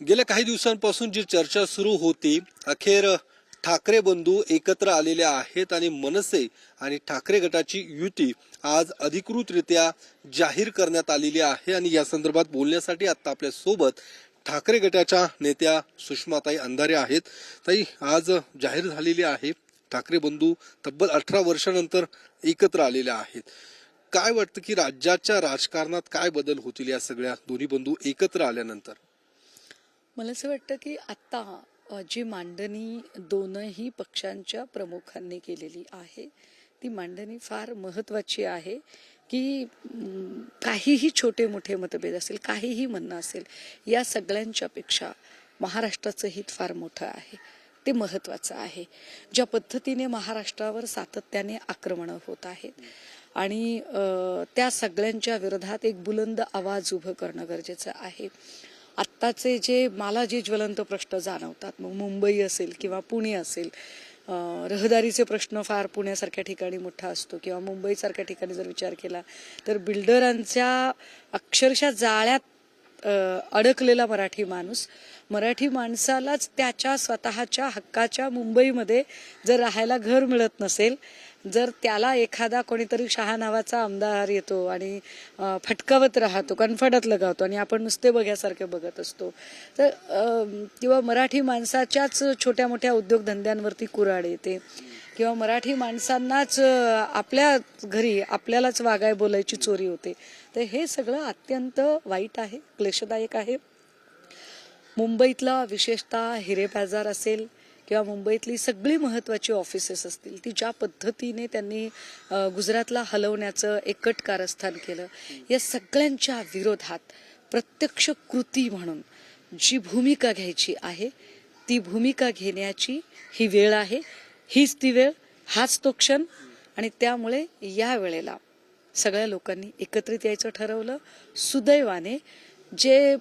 गेल्या काही दिवसांपासून जी चर्चा सुरू होती, अखेर ठाकरे बंधू एकत्र आलेले आहेत आणि मनसे आणि ठाकरे गटाची युती आज अधिकृतरित्या जाहीर करण्यात आलेली आहे। आणि या संदर्भात बोलण्यासाठी आता आपल्या सोबत ठाकरे गटाच्या नेत्या सुषमाताई अंधारे आहेत। ताई, आज जाहीर झालेली आहे, ठाकरे बंधू तब्बल 18 वर्षांनंतर एकत्र आलेले आहेत। काय वाटतं की राज्याच्या राजकारणात काय बदल होतील या सगळ्या दोन्ही बंधू एकत्र आल्यानंतर? मला असं वाटतं की आता जी मांडणी दोनही पक्षांच्या प्रमुखांनी केलेली आहे ती मांडणी फार महत्त्वाची आहे की काहीही छोटे मोठे मतभेद असेल, काहीही म्हणणं असेल, या सगळ्यांच्या पेक्षा महाराष्ट्राचं हित फार मोठं आहे, ते महत्त्वाचं आहे। ज्या पद्धतीने महाराष्ट्रावर सातत्याने आक्रमणं होत आहेत आणि त्या सगळ्यांच्या विरोधात एक बुलंद आवाज उभं करणं गरजेचं आहे। आत्ताचे जे मला जे ज्वलंत प्रश्न जाणवतात, मग मुंबई असेल किंवा पुणे असेल, रहदारीचे प्रश्न फार पुण्यासारख्या ठिकाणी मोठा असतो किंवा मुंबईसारख्या ठिकाणी जर विचार केला तर बिल्डरांच्या अक्षरशः जाळ्यात अडकलेला मराठी माणसालाच त्याच्या स्वतःच्या हक्काच्या मुंबईमध्ये जर राहायला घर मिळत नसेल, जर त्याला एखादा कोणीतरी शहा नावाचा आमदार येतो आणि फटकावत राहतो, कणफडत लगावतो आणि आपण नुसते बघ्यासारखे बघत असतो, तर किंवा मराठी माणसाच्याच छोट्या मोठ्या उद्योगधंद्यांवरती कुऱ्हाड येते किंवा मराठी माणसांनाच आपल्या घरी आपल्यालाच वागाय बोलायची चोरी होते, तर हे सगळं अत्यंत वाईट आहे, क्लेशदायक आहे। मुंबईतला विशेषतः हिरे बाजार असेल किंवा मुंबईतली सगळी महत्त्वाची ऑफिसेस असतील, ती ज्या पद्धतीने त्यांनी गुजरातला हलवण्याचं एकट कारस्थान केलं, या सगळ्यांच्या विरोधात प्रत्यक्ष कृती म्हणून जी भूमिका घ्यायची आहे ती भूमिका घेण्याची ही वेळ आहे, हीच ती वेळ, हाच तो क्षण। आणि त्यामुळे या वेळेला सगळ्या लोकांनी एकत्रित यायचं ठरवलं। सुदैवाने जे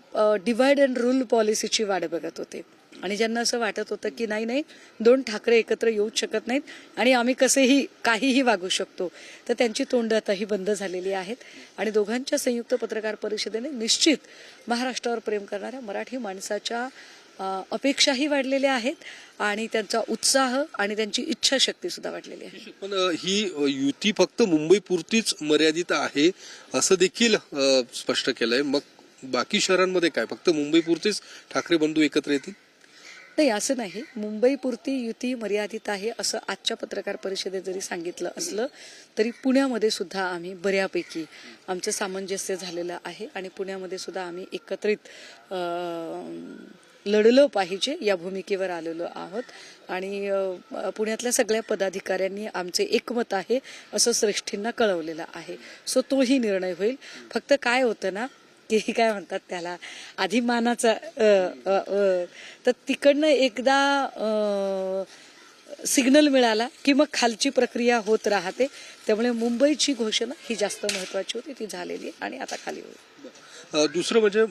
डिवाइड अँड रूल पॉलिसीची वाट बघत होते आणि ज्यांना असं वाटत होतं की नाही दोन ठाकरे एकत्र येऊच शकत नाहीत आणि आम्ही कसेही काहीही वागू शकतो, तर त्यांची तोंड आता ही बंद झालेली आहेत आणि दोघांच्या संयुक्त पत्रकार परिषदेने निश्चित महाराष्ट्रावर प्रेम करणाऱ्या मराठी माणसाच्या अपेक्षाही वाढलेल्या आहेत आणि त्यांचा उत्साह आणि त्यांची इच्छाशक्ती सुद्धा वाढलेली आहे। पण ही युती फक्त मुंबई पुरतीच मर्यादित आहे असं देखील स्पष्ट केलंय। मग बाकी शहरांमध्ये काय, फक्त मुंबई पुरतीच ठाकरे बंधू एकत्र येतील? नाही, असं नाही। मुंबई पुरती युती मर्यादित आहे असं आजच्या पत्रकार परिषदेत जरी सांगितलं असलं तरी पुण्यामध्ये सुद्धा आम्ही बऱ्यापैकी आमचं सामंजस्य झालेलं आहे आणि पुण्यामध्ये सुद्धा आम्ही एकत्रित लढलं पाहिजे या भूमिकेवर आलेलो आहोत आणि पुण्यातल्या सगळ्या पदाधिकाऱ्यांनी आमचे एकमत आहे असं श्रेष्ठींना कळवलेलं आहे। सो तोही निर्णय होईल। फक्त काय होतं ना की काय म्हणतात त्याला, आधी मानाचा तर तिकडनं एकदा सिग्नल मिळाला की मग खालची प्रक्रिया होत राहते, त्यामुळे मुंबईची घोषणा ही जास्त महत्वाची होती, ती झालेली आणि आता खाली होईल। दुसरं म्हणजे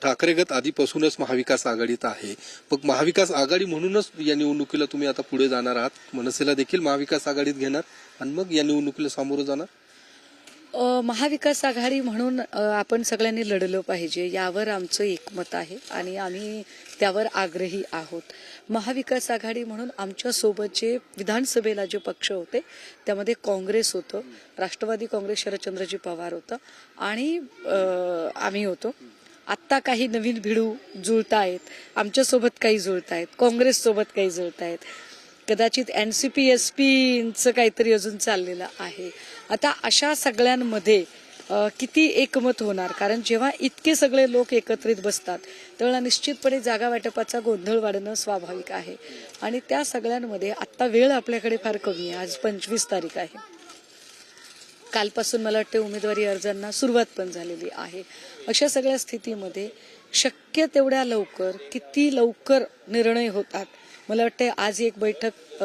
ठाकरे गट आधीपासूनच महाविकास आघाडीत आहे, मग महाविकास आघाडी म्हणूनच या निवडणुकीला तुम्ही आता पुढे जाणार आहात, मनसेला देखील महाविकास आघाडीत घेणार आणि मग या निवडणुकीला सामोरं जाणार? महाविकास आघाडी म्हणून आपण सगळ्यांनी लढलं पाहिजे यावर आमचं एकमत आहे आणि आम्ही त्यावर आग्रही आहोत। महाविकास आघाडी म्हणून आमच्या सोबत जे विधानसभेला जे पक्ष होते त्यामध्ये काँग्रेस होतं, राष्ट्रवादी काँग्रेस शरदचंद्रजी पवार होतं आणि आम्ही होतो। आत्ता काही नवीन भिडू जुळतायत, आमच्यासोबत काही जुळतायत, काँग्रेससोबत काही जुळतायत, कदाचित NCP-SP काहीतरी अजून चाललेलं आहे। आता अशा सगळ्यांमध्ये किती एकमत होणार, कारण जेव्हा इतके सगळे लोक एकत्रित बसतात तेव्हा निश्चितपणे जागा वाटपाचा गोंधळ वाढणं स्वाभाविक आहे आणि त्या सगळ्यांमध्ये आत्ता वेळ आपल्याकडे फार कमी आहे। आज 25 तारीख आहे, कालपासून मला वाटते उमेदवारी अर्जांना सुरुवात पण झालेली आहे। अशा सगळ्या स्थितीमध्ये शक्य तेवढ्या लवकर, किती लवकर निर्णय होतात, मला वाटते आज एक बैठक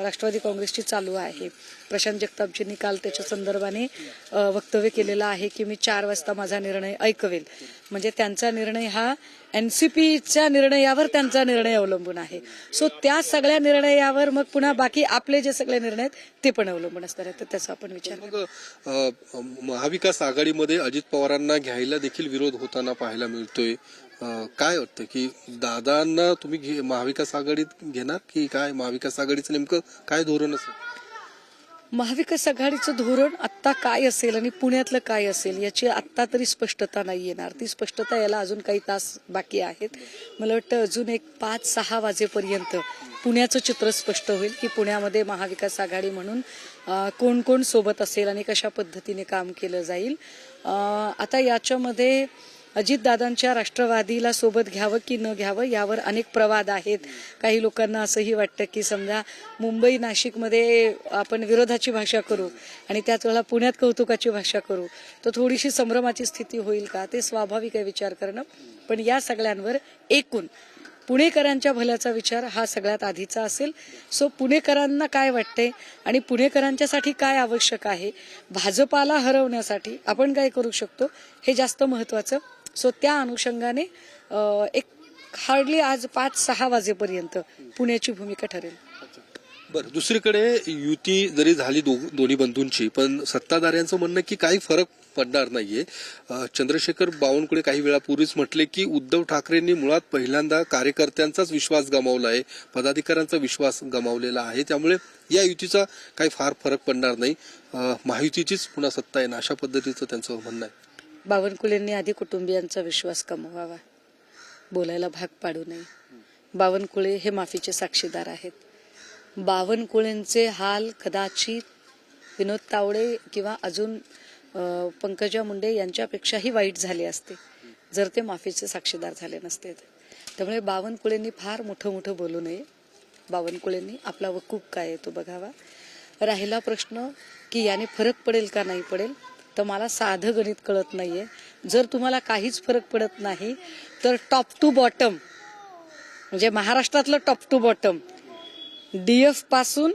राष्ट्रवादी काँग्रेसची चालू आहे। प्रशांत जगतापजींनी काल त्याच्या संदर्भाने वक्तव्य केलेलं आहे की मी 4 वाजता माझा निर्णय ऐकवेल, म्हणजे त्यांचा निर्णय हा NCPच्या निर्णयावर त्यांचा निर्णय अवलंबून आहे। सो त्या सगळ्या निर्णयावर मग पुन्हा बाकी आपले जे सगळे निर्णय आहेत ते पण अवलंबून असणार आहेत, तर त्याचा आपण विचार मग महाविकास आघाडीमध्ये अजित पवारांना घ्यायला देखील विरोध होताना पाहायला मिळतोय। काय वाटतं की दादांना तुम्ही महाविकास आघाडीत घेणार की काय? महाविकास आघाडीचं नेमकं काय धोरण असेल? महाविकास आघाडीचं धोरण आत्ता काय असेल आणि पुण्यातलं काय असेल याची आत्ता तरी स्पष्टता नाही येणार. ती स्पष्टता यायला अजून काही तास बाकी आहेत. मला वाटतं अजून एक 5-6 वाजेपर्यंत पुण्याचं चित्र स्पष्ट होईल की पुण्यामध्ये महाविकास आघाडी म्हणून कोण कोण सोबत असेल आणि कशा पद्धतीने काम केलं जाईल. आता याच्यामध्ये अजितदादांच्या राष्ट्रवादीला सोबत घ्यावं की न घ्यावं यावर अनेक प्रवाद आहेत. काही लोकांना असंही वाटतं की समजा मुंबई नाशिकमध्ये आपण विरोधाची भाषा करू आणि त्याच वेळेला पुण्यात कौतुकाची भाषा करू तर थोडीशी संभ्रमाची स्थिती होईल का, ते स्वाभाविक आहे विचार करणं. पण या सगळ्यांवर एकूण पुणेकरांच्या भल्याचा विचार हा सगळ्यात आधीचा असेल. सो पुणेकरांना काय वाटते आणि पुणेकरांच्यासाठी काय आवश्यक आहे, भाजपाला हरवण्यासाठी आपण काय करू शकतो हे जास्त महत्वाचं. सो त्या अनुषंगाने एक हार्डली आज 5-6 वाजेपर्यंत पुण्याची भूमिका ठरेल. बरं, दुसरीकडे युती जरी झाली दोन्ही बंधूंची, पण सत्ताधाऱ्यांचं म्हणणं की काही फरक पडणार नाहीये. चंद्रशेखर बावनकुळे काही वेळापूर्वीच म्हटले की उद्धव ठाकरेंनी मुळात पहिल्यांदा कार्यकर्त्यांचाच विश्वास गमावला आहे, पदाधिकाऱ्यांचा विश्वास गमावलेला आहे, त्यामुळे या युतीचा काही फार फरक पडणार नाही, महायुतीचीच पुन्हा सत्ता येणार अशा पद्धतीचं त्यांचं म्हणणं आहे. बावनकुळेंनी आधी कुटुंबियांचा विश्वास कमवावा, बोलायला भाग पाडू नये. बावनकुळे हे माफीचे साक्षीदार आहेत. बावनकुळेंचे हाल कदाचित विनोद तावडे किंवा अजून पंकजा मुंडे यांच्यापेक्षाही वाईट झाले असते जर ते माफीचे साक्षीदार झाले नसते. त्यामुळे बावनकुळेंनी फार मोठं बोलू नये. बावनकुळेंनी आपला वकूफ काय आहे तो बघावा. राहिला प्रश्न की याने फरक पडेल का नाही पडेल, तर मला साधं गणित कळत नाहीये. जर तुम्हाला काहीच फरक पडत नाही तर टॉप टू बॉटम म्हणजे महाराष्ट्रातलं टॉप टू बॉटम DF पासून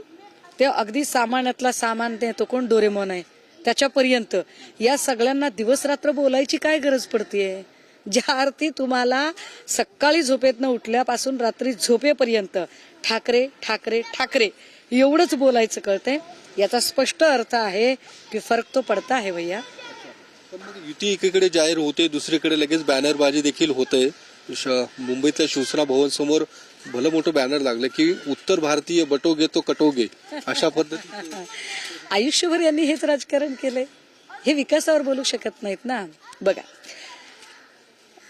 ते अगदी सामान्यातला सामान देतो कोण डोरेमॉन आहे त्याच्यापर्यंत या सगळ्यांना दिवस रात्र बोलायची काय गरज पडतीये. ज्या अर्थी तुम्हाला सकाळी झोपेतनं उठल्यापासून रात्री झोपेपर्यंत ठाकरे ठाकरे ठाकरे एवढंच बोलायचं कळतंय. याचा स्पष्ट अर्थ आहे की फरक तो पडता है भैया. पण मग युती एकीकडे जाहीर होते, दुसरीकडे लगेच बॅनरबाजी देखील होते. मुंबईतल्या शिवसेना भवन समोर भलं मोठं बॅनर लागलं की उत्तर भारतीय बटोगे तो कटोगे अशा पद्धतीने. आयुष्यभर यांनी हेच राजकारण केलंय. हे विकासावर बोलू शकत नाहीत ना. बघा,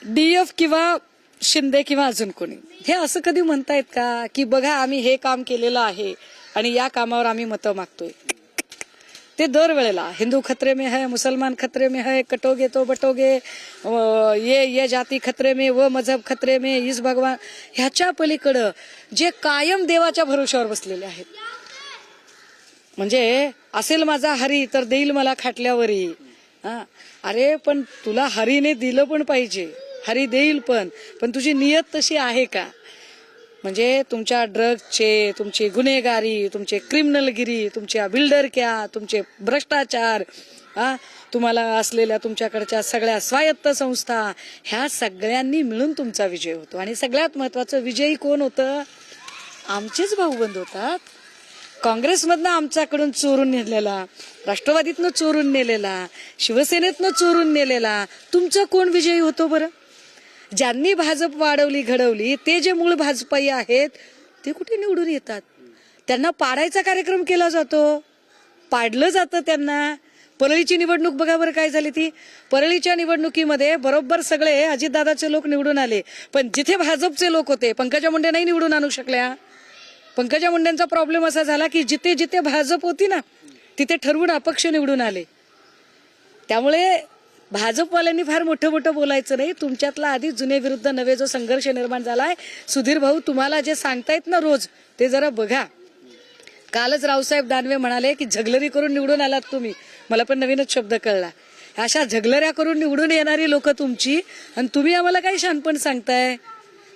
DF किंवा शिंदे किंवा अजून कोणी हे असं कधी म्हणतायत का की बघा आम्ही हे काम केलेलं आहे आणि या कामावर आम्ही मतं मागतोय. ते दरवेळेला हिंदू खतरे में है, मुसलमान खतरे में है, कटोगे तो बटोगे, ये जाती खतरे में, वो मजहब खतरे में, इस भगवान, ह्याच्या पलीकडं जे कायम देवाच्या भरोश्यावर बसलेले आहेत. म्हणजे असेल माझा हरी तर देईल मला खाटल्यावरी. अरे पण तुला हरीने दिलं पण पाहिजे, हरी देईल पण तुझी नियत तशी आहे का? म्हणजे तुमच्या ड्रग्सचे, तुमची गुन्हेगारी, तुमचे क्रिमिनलगिरी, तुमच्या बिल्डरक्या, तुमचे भ्रष्टाचार, तुम्हाला असलेल्या तुमच्याकडच्या सगळ्या स्वायत्त संस्था, ह्या सगळ्यांनी मिळून तुमचा विजय होतो. आणि सगळ्यात महत्वाचं विजयी कोण होतं? आमचेच भाऊबंद होतात. काँग्रेसमधनं आमच्याकडून चोरून नेलेला, राष्ट्रवादीतनं चोरून नेलेला, शिवसेनेतनं चोरून नेलेला तुमचं कोण विजयी होतो बरं? ज्यांनी भाजप वाढवली घडवली ते जे मूळ भाजपाई आहेत ते कुठे निवडून येतात? त्यांना पाडायचा कार्यक्रम केला जातो, पाडलं जातं त्यांना. परळीची निवडणूक बघा बरं काय झाली. ती परळीच्या निवडणुकीमध्ये बरोबर सगळे अजितदादाचे लोक निवडून आले, पण जिथे भाजपचे लोक होते पंकजा मुंडे नाही निवडून आणू शकल्या. पंकजा मुंडेंचा प्रॉब्लेम असा झाला की जिथे जिथे भाजप होती ना तिथे ठरवून अपक्ष निवडून आले. त्यामुळे भाजपवाल्यांनी फार मोठं बोलायचं नाही. तुमच्यातला आधी जुने विरुद्ध नवे जो संघर्ष निर्माण झालाय, सुधीर भाऊ तुम्हाला जे सांगतायत ना रोज ते जरा बघा. कालच रावसाहेब दानवे म्हणाले की झगलरी करून निवडून आलात तुम्ही. मला पण नवीनच शब्द कळला. अशा झगलऱ्या करून निवडून येणारी लोक तुमची, आणि तुम्ही आम्हाला काही शहाणपण सांगताय.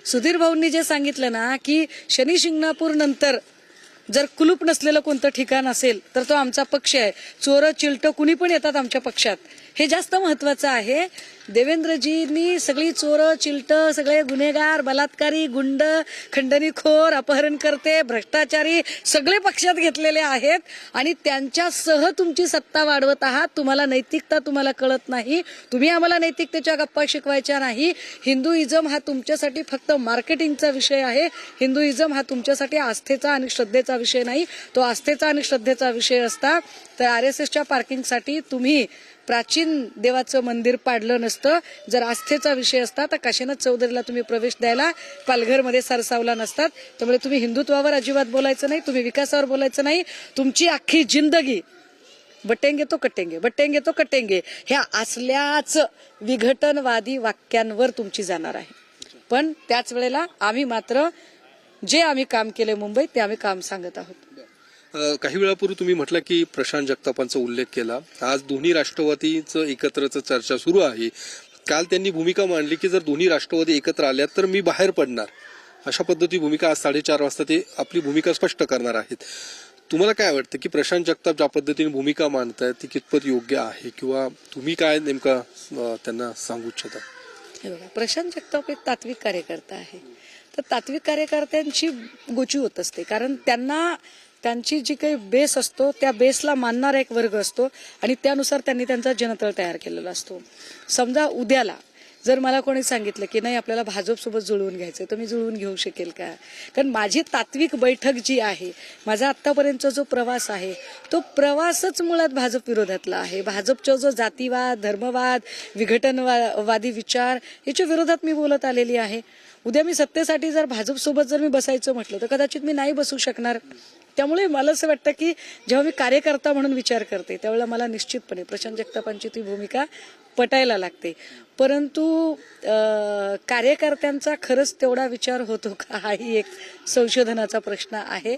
सुधीर भाऊंनी जे सांगितलं ना की शनी शिंगणापूर नंतर जर कुलूप नसलेलं कोणतं ठिकाण असेल तर तो आमचा पक्ष आहे. चोर चिलट कुणी पण येतात आमच्या पक्षात, हे जास्त महत्वाचं आहे. देवेंद्रजींनी सगळी चोरं चिलट, सगळे गुन्हेगार, बलात्कारी, गुंड, खंडणीखोर, अपहरणकर्ते, भ्रष्टाचारी सगळे पक्षात घेतलेले आहेत आणि त्यांच्यासह तुमची सत्ता वाढवत आहात. तुम्हाला नैतिकता तुम्हाला कळत नाही. तुम्ही आम्हाला नैतिकतेच्या गप्पा शिकवायच्या नाही. हिंदुइझम हा तुमच्यासाठी फक्त मार्केटिंगचा विषय आहे. हिंदुइझम हा तुमच्यासाठी आस्थेचा आणि श्रद्धेचा विषय नाही. तो आस्थेचा आणि श्रद्धेचा विषय असता तर RSSच्या पार्किंगसाठी तुम्ही प्राचीन देवाचं मंदिर पाडलं नसतं. जर आस्थेचा विषय असता तर काशीनाथ चौधरीला तुम्ही प्रवेश द्यायला पालघरमध्ये सरसावला नसतात. त्यामुळे तुम्ही हिंदुत्वावर अजिबात बोलायचं नाही, तुम्ही विकासावर बोलायचं नाही. तुमची अख्खी जिंदगी बटेंगे तो कटेंगे, बटेंगे तो कटेंगे ह्या असल्याच विघटनवादी वाक्यांवर तुमची जाणार आहे. पण त्याच वेळेला आम्ही मात्र जे आम्ही काम केले मुंबईत ते आम्ही काम सांगत आहोत. काही वेळापूर्वी तुम्ही म्हटलं की प्रशांत जगतापांचा उल्लेख केला. आज दोन्ही राष्ट्रवादीचं एकत्रच चर्चा सुरू आहे. काल त्यांनी भूमिका मांडली की जर दोन्ही राष्ट्रवादी एकत्र आल्यात तर मी बाहेर पडणार, अशा पद्धती भूमिका आज 4:30 वाजता ते आपली भूमिका स्पष्ट करणार आहेत. तुम्हाला काय वाटतं की प्रशांत जगताप ज्या पद्धतीने भूमिका मांडतायत ती कितपत योग्य आहे किंवा तुम्ही काय नेमका त्यांना सांगू इच्छिता? हे बघा, प्रशांत जगताप एक तात्विक कार्यकर्ता आहे. तर तात्विक कार्यकर्त्यांची गोची होत असते, कारण त्यांना त्यांची जी काही बेस असतो त्या बेसला मानणारा एक वर्ग असतो आणि त्यानुसार त्यांनी त्यांचा जनतळ तयार केलेला असतो. समजा उद्याला जर मला कोणी सांगितलं की नाही आपल्याला भाजपसोबत जुळवून घ्यायचं तर मी जुळवून घेऊ शकेल का? कारण माझी तात्विक बैठक जी आहे, माझा आतापर्यंतचा जो प्रवास आहे तो प्रवासच मुळात भाजप विरोधातला आहे. भाजपचा जो जातीवाद, धर्मवाद, विघटनवादी विचार याच्या विरोधात मी बोलत आलेली आहे. उद्या मी सत्तेसाठी जर भाजपसोबत जर मी बसायचं म्हटलं तर कदाचित मी नाही बसू शकणार. त्यामुळे मला असं वाटतं की जेव्हा मी कार्यकर्ता म्हणून विचार करते त्यावेळेला मला निश्चितपणे प्रशांत जगतापांची ती भूमिका पटायला लागते. परंतु कार्यकर्त्यांचा खरंच तेवढा विचार होतो का हाही एक संशोधनाचा प्रश्न आहे.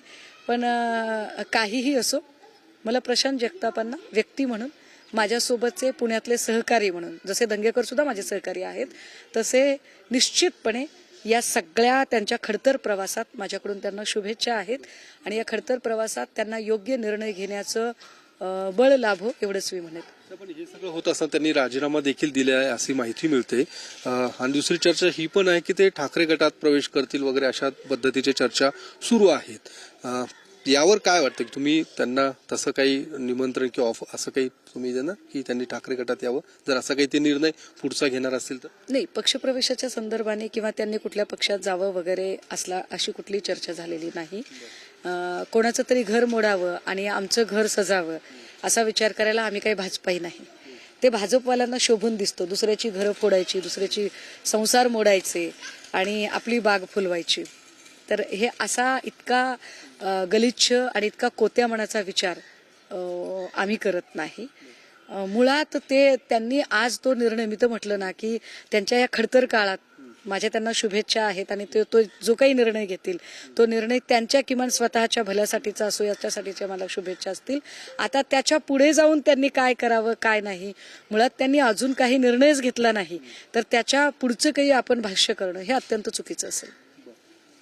पण काहीही असो, मला प्रशांत जगतापांना व्यक्ती म्हणून, माझ्यासोबतचे पुण्यातले सहकारी म्हणून, जसे दंगेकर सुद्धा माझे सहकारी आहेत तसे निश्चितपणे या सगळ्या त्यांच्या खडतर प्रवासात माझ्याकडून त्यांना शुभेच्छा आहेत आणि या खडतर प्रवासात त्यांना योग्य निर्णय घेण्याचं बळ लाभो एवढंच मी म्हणेन. पण हे सगळं होत असताना त्यांनी राजीनामा देखील दिला आहे अशी माहिती मिळते. आणि दुसरी चर्चा ही पण आहे की ते ठाकरे गटात प्रवेश करतील वगैरे अशा पद्धतीच्या चर्चा सुरू आहेत. यावर काय वाटतं की तुम्ही त्यांना तसं काही निमंत्रण किंवा असं काही तुम्ही देणार की त्यांनी ठाकरे गटात यावं, जर असा काही ते निर्णय पुढचा घेणार असतील तर? नाही, पक्षप्रवेशाच्या संदर्भाने किंवा त्यांनी कुठल्या पक्षात जावं वगैरे अशी कुठली चर्चा झालेली नाही. कोणाचं तरी घर मोडावं आणि आमचं घर सजावं असा विचार करायला आम्ही काही भाजपाई नाही. ते भाजपवाल्यांना शोभून दिसतो, दुसऱ्याची घरं फोडायची, दुसऱ्याची संसार मोडायचे आणि आपली बाग फुलवायची. तर हे असा इतका गलिच्छ आणि इतका कोत्या मनाचा विचार आम्ही करत नाही. मुळात त्यांनी आज तो निर्णय, मी तर म्हटलं ना की त्यांच्या या खडतर काळात माझ्या त्यांना शुभेच्छा आहेत आणि तो जो काही निर्णय घेतील तो निर्णय त्यांच्या किमान स्वतःच्या भल्यासाठीचा असो याच्यासाठीच्या मला शुभेच्छा असतील. आता त्याच्या पुढे जाऊन त्यांनी काय करावं काय नाही, मुळात त्यांनी अजून काही निर्णयच घेतला नाही तर त्याच्या पुढचं काही आपण भाष्य करणं हे अत्यंत चुकीचं असेल.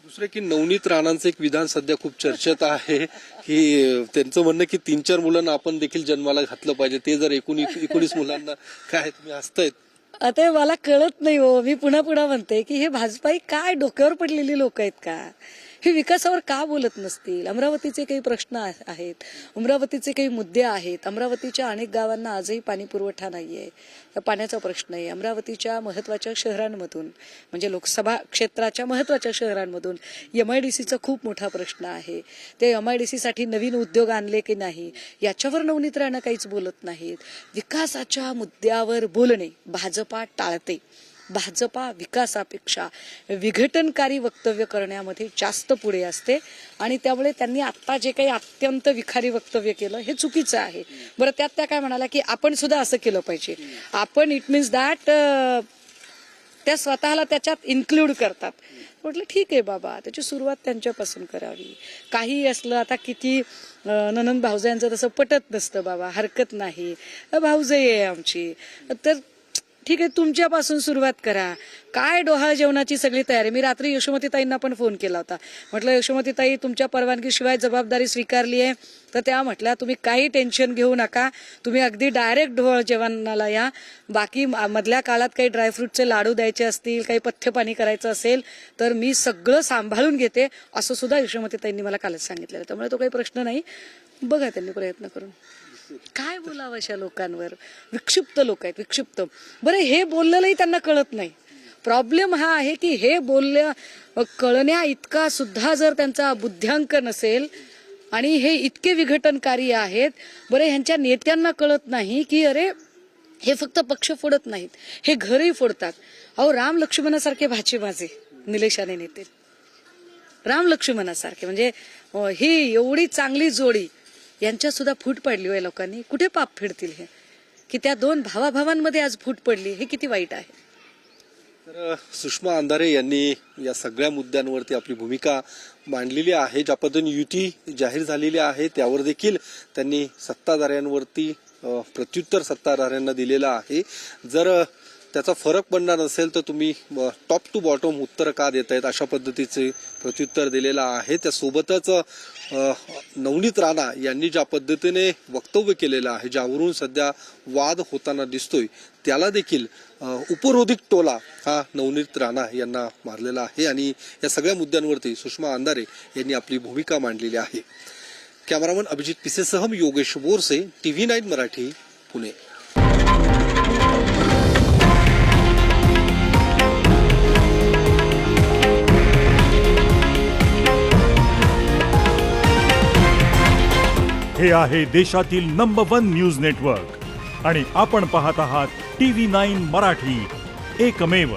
दुसरे की नवनीत राणांचं एक विधान सध्या खूप चर्चेत आहे की त्यांचं म्हणणं की 3-4 मुलांना आपण देखील जन्माला घातलं पाहिजे, ते जर 19 मुलांना काय तुम्ही हसतायत? आता मला कळत नाही हो. मी पुन्हा म्हणते की हे भाजपाई काय डोक्यावर पडलेली लोक आहेत का? हे विकासावर का बोलत नसतील? अमरावतीचे काही प्रश्न आहेत, अमरावतीचे काही मुद्दे आहेत. अमरावतीच्या अनेक गावांना आजही पाणी पुरवठा नाहीये, पाण्याचा प्रश्न आहे. अमरावतीच्या महत्वाच्या शहरांमधून म्हणजे लोकसभा क्षेत्राच्या महत्वाच्या शहरांमधून MIDCचा खूप मोठा प्रश्न आहे. ते MIDC साठी नवीन उद्योग आणले की नाही याच्यावर नवनीत राणा काहीच बोलत नाहीत. विकासाच्या मुद्द्यावर बोलणे भाजपा टाळते. भाजपा विकासापेक्षा विघटनकारी वक्तव्य करण्यामध्ये जास्त पुढे असते आणि त्यामुळे त्यांनी आता जे काही अत्यंत विखारी वक्तव्य केलं हे चुकीचं आहे. बरं, त्यात त्या काय म्हणाला की आपण सुद्धा असं केलं पाहिजे. आपण इट मीन्स दॅट त्या स्वतःला त्याच्यात इन्क्लूड करतात. म्हटलं ठीक आहे बाबा, त्याची सुरुवात त्यांच्यापासून करावी. काही असलं, आता किती ननंद भाऊजांचं तसं पटत नसतं बाबा, हरकत नाही, भाऊजाई आहे आमची, तर ठीक आहे, तुमच्यापासून सुरुवात करा. काय डोहाळ जेवणाची सगळी तयारी. मी रात्री यशोमतीताईंना पण फोन केला होता. म्हटलं यशोमतीताई तुमच्या परवानगीशिवाय जबाबदारी स्वीकारली आहे. तर त्या म्हटल्या तुम्ही काही टेन्शन घेऊ नका, तुम्ही अगदी डायरेक्ट डोहाळ जेवणाला या. बाकी मधल्या काळात काही ड्रायफ्रूटचे लाडू द्यायचे असतील, काही पथ्यपाणी करायचं असेल तर मी सगळं सांभाळून घेते, असं सुद्धा यशोमतीताईंनी मला कालच सांगितलेलं. त्यामुळे तो काही प्रश्न नाही. बघा त्यांनी प्रयत्न करून. काय बोलावं अशा लोकांवर. विक्षिप्त लोक आहेत, विक्षिप्त. बरं, हे बोललेलंही त्यांना कळत नाही. प्रॉब्लेम हा आहे की हे कळण्या इतका सुद्धा जर त्यांचा बुद्ध्यांक नसेल आणि हे इतके विघटनकारी आहेत. बरं, ह्यांच्या नेत्यांना कळत नाही की अरे हे फक्त पक्ष फोडत नाहीत, हे घरही फोडतात. अहो, राम लक्ष्मणासारखे भाचे माझे निलेशाने नेते, राम लक्ष्मणासारखे. म्हणजे ही एवढी चांगली जोडी, यांच्यात सुद्धा फूट पडली होय लोकांनी. कुठे पाप फेडतील हे, की त्या दोन भावाभावांमध्ये आज फूट पडली. हे किती वाईट आहे. तर सुषमा अंधारे यांनी या सगळ्या मुद्द्यांवरती आपली भूमिका मांडलेली आहे. ज्या पद्धतीने युती जाहीर झालेली आहे त्यावर देखील त्यांनी सत्ताधाऱ्यांवरती प्रत्युत्तर सत्ताधाऱ्यांना दिलेलं आहे. जर त्याचा फरक पडणार नसेल तर तुम्ही टॉप टू बॉटम उत्तर का देत आहेत, अशा पद्धतीचे प्रत्युत्तर दिलेलं आहे. त्यासोबतच नवनीत राणा यांनी ज्या पद्धतीने वक्तव्य केलेलं आहे, ज्यावरून सध्या वाद होताना दिसतोय, त्याला देखील उपरोधिक टोला हा नवनीत राणा यांना मारलेला आहे. आणि या सगळ्या मुद्द्यांवरती सुषमा अंधारे यांनी आपली भूमिका मांडलेली आहे. कॅमेरामन अभिजित पिसेसह मी योगेश बोरसे, TV9 मराठी, पुणे. हे आहे देशातील नंबर 1 न्यूज नेटवर्क आणि आपण पाहत आहात TV9 मराठी, एकमेव.